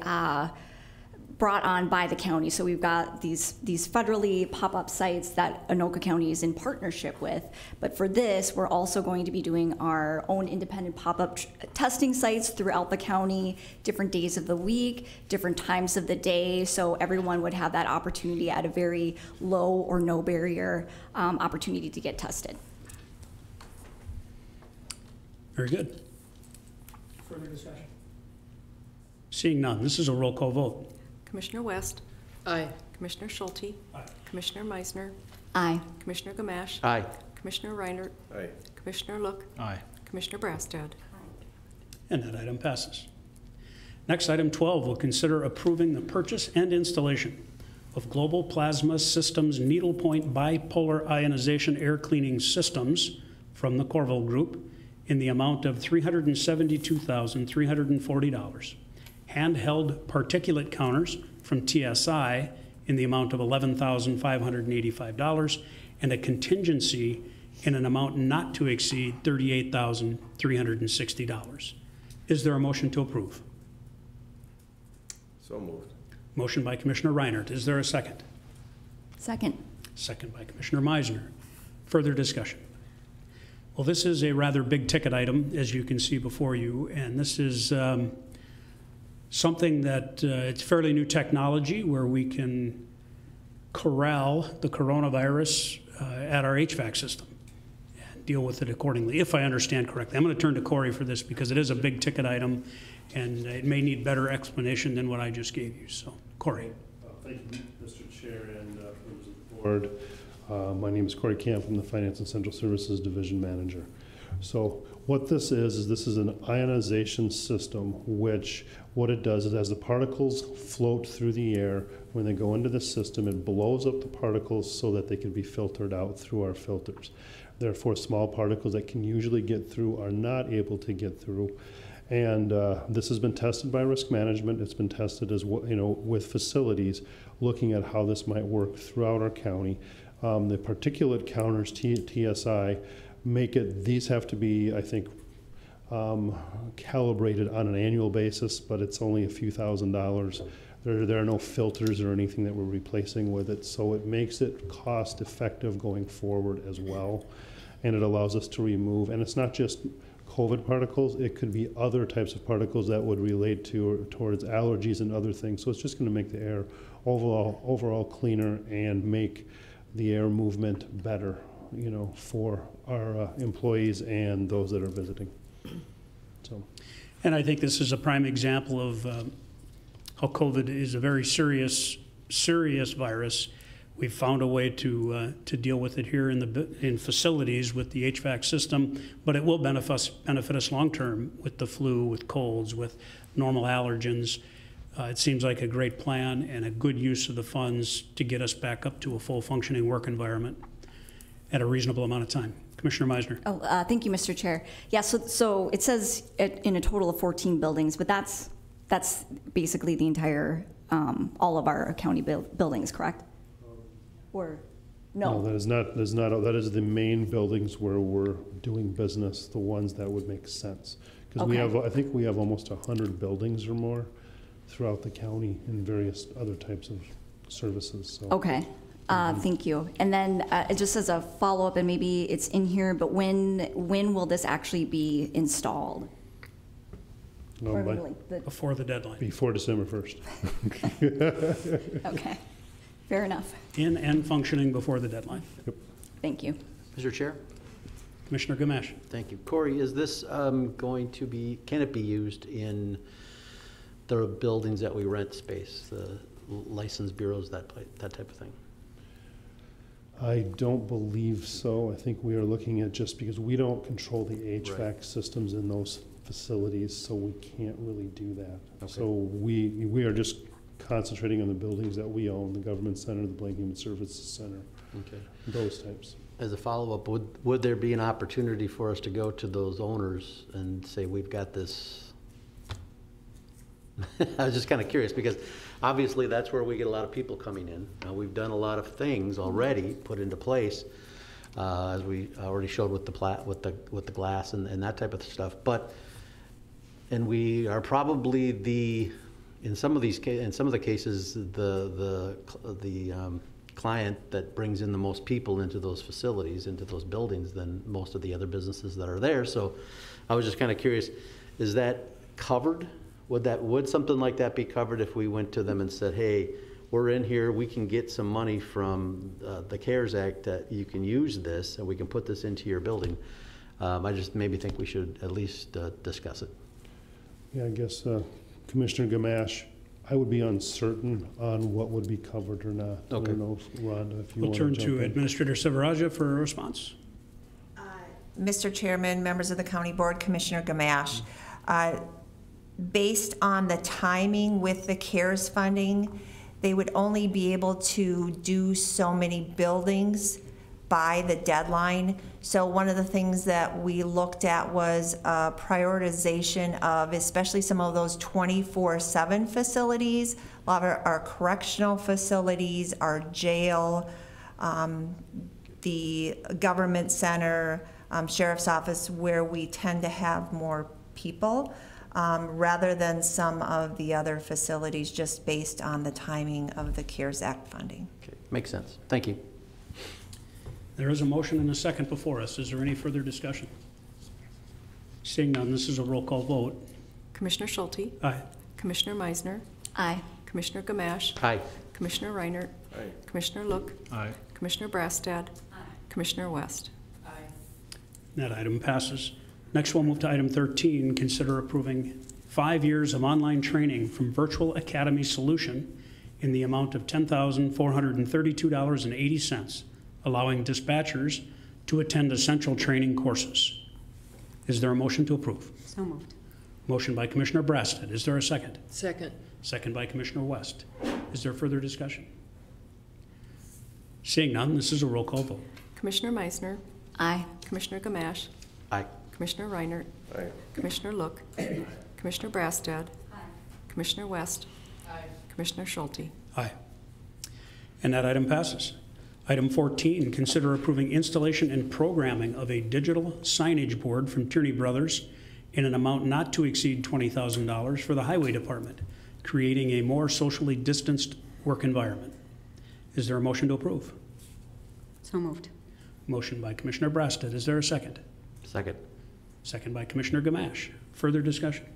brought on by the county. So we've got these federally pop-up sites that Anoka County is in partnership with. But for this, we're also going to be doing our own independent pop-up testing sites throughout the county, different days of the week, different times of the day. So everyone would have that opportunity at a very low or no barrier opportunity to get tested. Very good. Further discussion? Seeing none, this is a roll call vote. Commissioner West, Aye. Commissioner Schulte, Aye. Commissioner Meisner, Aye. Commissioner Gamache, Aye. Commissioner Reiner, Aye. Commissioner Look, Aye. Commissioner Brassad. And that item passes. Next, item 12, will consider approving the purchase and installation of Global Plasma Systems needlepoint bipolar ionization air cleaning systems from the Corville Group in the amount of $372,340. Handheld particulate counters from TSI in the amount of $11,585, and a contingency in an amount not to exceed $38,360. Is there a motion to approve? So moved. Motion by Commissioner Reinert. Is there a second? Second. Second by Commissioner Meisner. Further discussion? Well, this is a rather big ticket item, as you can see before you, and this is something that it's fairly new technology where we can corral the coronavirus at our HVAC system and deal with it accordingly, if I understand correctly. I'm going to turn to Corey for this because it is a big ticket item and it may need better explanation than what I just gave you. So, Corey. Thank you, Mr. Chair and members of the board. My name is Corey Camp. I'm the Finance and Central Services Division Manager. So what this is this is an ionization system, which what it does is as the particles float through the air, when they go into the system, it blows up the particles so that they can be filtered out through our filters. Therefore, small particles that can usually get through are not able to get through. And this has been tested by risk management. It's been tested as well, with facilities, looking at how this might work throughout our county. The particulate counters, TSI, make it, these have to be, I think, calibrated on an annual basis, but it's only a few $1,000s. There are no filters or anything that we're replacing with it, so it makes it cost effective going forward as well. And it allows us to remove, and it's not just COVID particles, it could be other types of particles that would relate to towards allergies and other things. So it's just going to make the air overall cleaner and make the air movement better, for our employees and those that are visiting. So, and I think this is a prime example of how COVID is a very serious virus. We've found a way to deal with it here in facilities with the HVAC system, but it will benefit us long term with the flu, with colds, with normal allergens. It seems like a great plan and a good use of the funds to get us back up to a full functioning work environment at a reasonable amount of time. Commissioner Meisner. Oh, thank you, Mr. Chair. Yeah, so it says in a total of 14 buildings, but that's basically the entire, all of our county buildings, correct? Or, no? No, that is not, that is the main buildings where we're doing business, the ones that would make sense. Because we have, I think we have almost 100 buildings or more throughout the county in various other types of services. So. Okay, thank you. And then just as a follow-up, and maybe it's in here, but when will this actually be installed? Before the deadline. Before December 1st. Okay, fair enough. In and functioning before the deadline. Yep. Thank you. Mr. Chair? Commissioner Gamache. Thank you. Corey, is this going to be, can it be used in the buildings that we rent space, the license bureaus, that type of thing? I don't believe so. I think we are looking at, just because we don't control the HVAC systems in those facilities, so we can't really do that. Okay. So we are just concentrating on the buildings that we own, the Government Center, the Blaine Human Services Center, those types. As a follow-up, would there be an opportunity for us to go to those owners and say, we've got this? I was just kind of curious, because obviously that's where we get a lot of people coming in. Now, we've done a lot of things already put into place, as we already showed with the glass and that type of stuff. And we are probably in some of the cases the client that brings in the most people into those facilities, into those buildings, than most of the other businesses that are there. So I was just kind of curious, is that covered? Would something like that be covered if we went to them and said, hey, we're in here, we can get some money from the CARES Act that you can use this and we can put this into your building? I just maybe think we should at least discuss it. Yeah, I guess Commissioner Gamache, I would be uncertain on what would be covered or not. Okay. I don't know, Rhonda, if you We'll want turn to to Administrator Silveraja for a response. Mr. Chairman, members of the County Board, Commissioner Gamache, based on the timing with the CARES funding, they would only be able to do so many buildings by the deadline. So one of the things that we looked at was a prioritization of especially some of those 24/7 facilities, a lot of our correctional facilities, our jail, the government center, sheriff's office, where we tend to have more people, rather than some of the other facilities, just based on the timing of the CARES Act funding. Okay, makes sense. Thank you. There is a motion and a second before us. Is there any further discussion? Seeing none, this is a roll call vote. Commissioner Schulte? Aye. Commissioner Meisner? Aye. Commissioner Gamache? Aye. Commissioner Reinert? Aye. Commissioner Look? Aye. Commissioner Brastad? Commissioner West? That item passes. Next, we'll move to item 13, consider approving 5 years of online training from Virtual Academy Solution in the amount of $10,432.80, allowing dispatchers to attend essential training courses. Is there a motion to approve? So moved. Motion by Commissioner Brasted. Is there a second? Second. Second by Commissioner West. Is there further discussion? Seeing none, this is a roll call vote. Commissioner Meisner? Aye. Commissioner Gamache? Aye. Commissioner Reinert? Aye. Commissioner Look? Commissioner Brastad? Commissioner West? Commissioner Schulte? Aye. And that item passes. Item 14, consider approving installation and programming of a digital signage board from Tierney Brothers in an amount not to exceed $20,000 for the Highway Department, creating a more socially distanced work environment. Is there a motion to approve? So moved. Motion by Commissioner Brasted. Is there a second? Second. Second by Commissioner Gamache. Further discussion?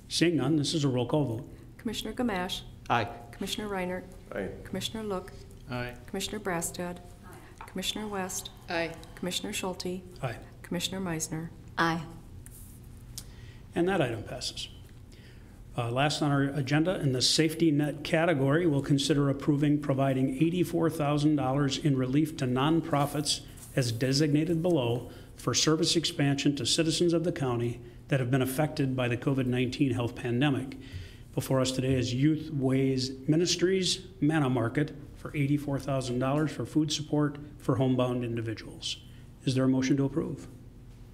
Seeing none, this is a roll call vote. Commissioner Gamache? Aye. Commissioner Reinert? Aye. Commissioner Look? Aye. Commissioner Brastad? Commissioner West? Aye. Commissioner Schulte? Aye. Commissioner Meisner? Aye. And that item passes. Last on our agenda, in the safety net category, we'll consider approving providing $84,000 in relief to nonprofits as designated below for service expansion to citizens of the county that have been affected by the COVID-19 health pandemic. Before us today is Youth Ways Ministries Manna Market for $84,000 for food support for homebound individuals. Is there a motion to approve?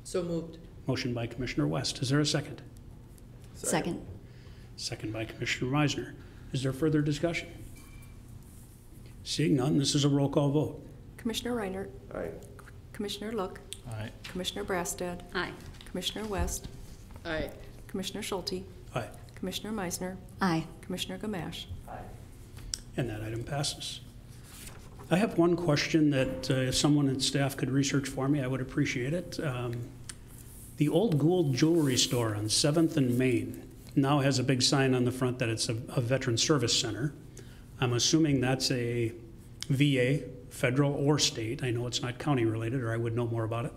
So moved. Motion by Commissioner West. Is there a second? Second. Second by Commissioner Meisner. Is there further discussion? Seeing none, this is a roll call vote. Commissioner Reinert? Aye. Commissioner Look? Aye. Commissioner Brastad? Aye. Commissioner West? Aye. Commissioner Schulte? Aye. Commissioner Meisner? Aye. Commissioner Gamache? And that item passes. I have one question that if someone in staff could research for me, I would appreciate it. The Old Gould Jewelry Store on 7th and Main now has a big sign on the front that it's a veteran service center. I'm assuming that's a VA, federal or state. I know it's not county related, or I would know more about it.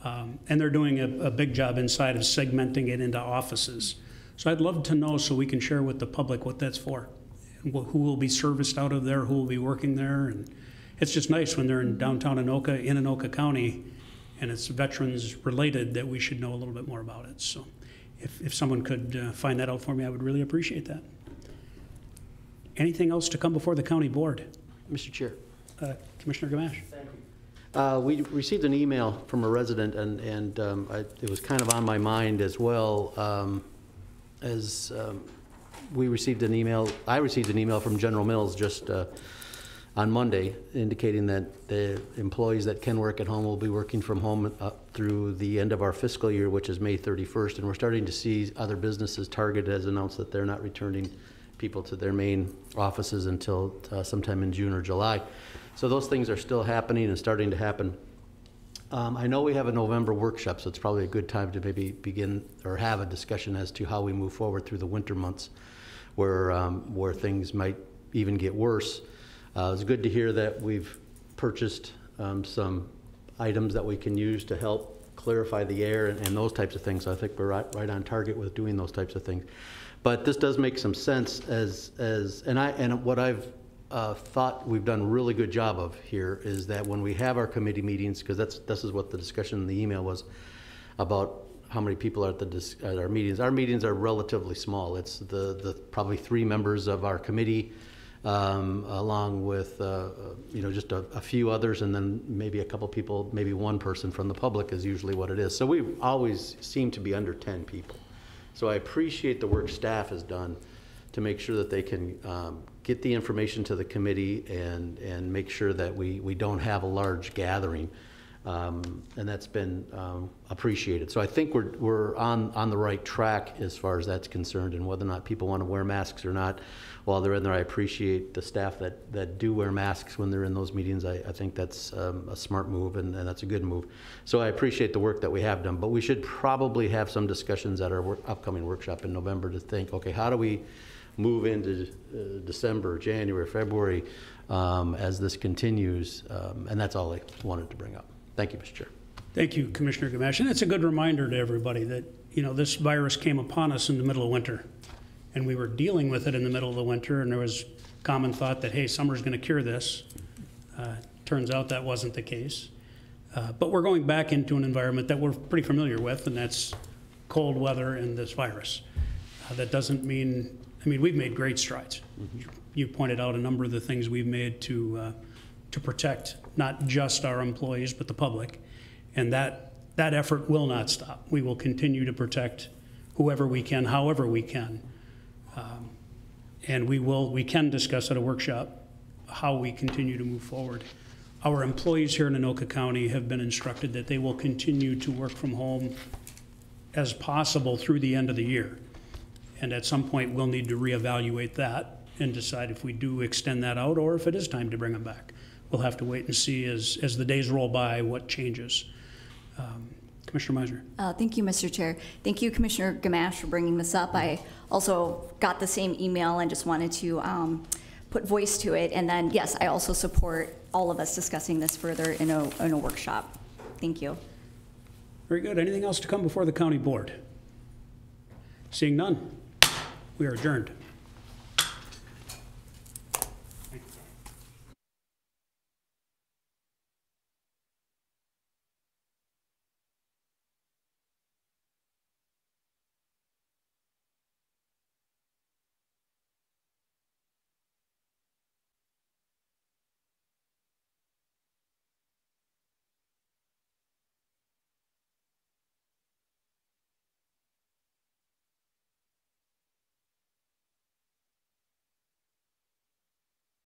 And they're doing a big job inside of segmenting it into offices. So I'd love to know so we can share with the public what that's for, and who will be serviced out of there, who will be working there. And it's just nice when they're in downtown Anoka, in Anoka County, and it's veterans related, that we should know a little bit more about it. So if someone could find that out for me, I would really appreciate that. Anything else to come before the county board? Mr. Chair. Commissioner Gamache. We received an email from a resident, and it was kind of on my mind as well, as we received an email. I received an email from General Mills just on Monday indicating that the employees that can work at home will be working from home up through the end of our fiscal year, which is May 31st. And we're starting to see other businesses. Target has announced that they're not returning people to their main offices until sometime in June or July. So those things are still happening and starting to happen. I know we have a November workshop, so it's probably a good time to maybe begin or have a discussion as to how we move forward through the winter months, where things might even get worse. It's good to hear that we've purchased some items that we can use to help clarify the air and those types of things. So I think we're right on target with doing those types of things. But this does make some sense and what I've thought we've done a really good job of here is that when we have our committee meetings, because this is what the discussion in the email was about how many people are at our meetings. Our meetings are relatively small. It's the probably 3 members of our committee, along with just a few others, and then maybe a couple people, maybe one person from the public is usually what it is. So we always seem to be under 10 people. So I appreciate the work staff has done to make sure that they can get the information to the committee and make sure that we don't have a large gathering. And that's been appreciated. So I think we're on the right track as far as that's concerned, and whether or not people want to wear masks or not while they're in there. I appreciate the staff that do wear masks when they're in those meetings. I think that's a smart move, and that's a good move. So I appreciate the work that we have done, but we should probably have some discussions at our upcoming workshop in November to think, okay, how do we move into December, January, February as this continues, and that's all I wanted to bring up. Thank you, Mr. Chair. Thank you, Commissioner Gamache. And it's a good reminder to everybody that, this virus came upon us in the middle of winter, and we were dealing with it in the middle of the winter, and there was common thought that, hey, summer's going to cure this. Turns out that wasn't the case. But we're going back into an environment that we're pretty familiar with, and that's cold weather and this virus. That doesn't mean, we've made great strides. Mm-hmm. You pointed out a number of the things we've made to protect not just our employees, but the public. And that effort will not stop. We will continue to protect whoever we can, however we can. And we can discuss at a workshop how we continue to move forward. Our employees here in Anoka County have been instructed that they will continue to work from home as possible through the end of the year. And at some point, we'll need to reevaluate that and decide if we do extend that out or if it is time to bring them back. We'll have to wait and see as the days roll by what changes. Commissioner Meisner. Thank you, Mr. Chair. Thank you, Commissioner Gamache, for bringing this up. I also got the same email and just wanted to put voice to it. And then, yes, I also support all of us discussing this further in a workshop. Thank you. Very good. Anything else to come before the county board? Seeing none, we are adjourned.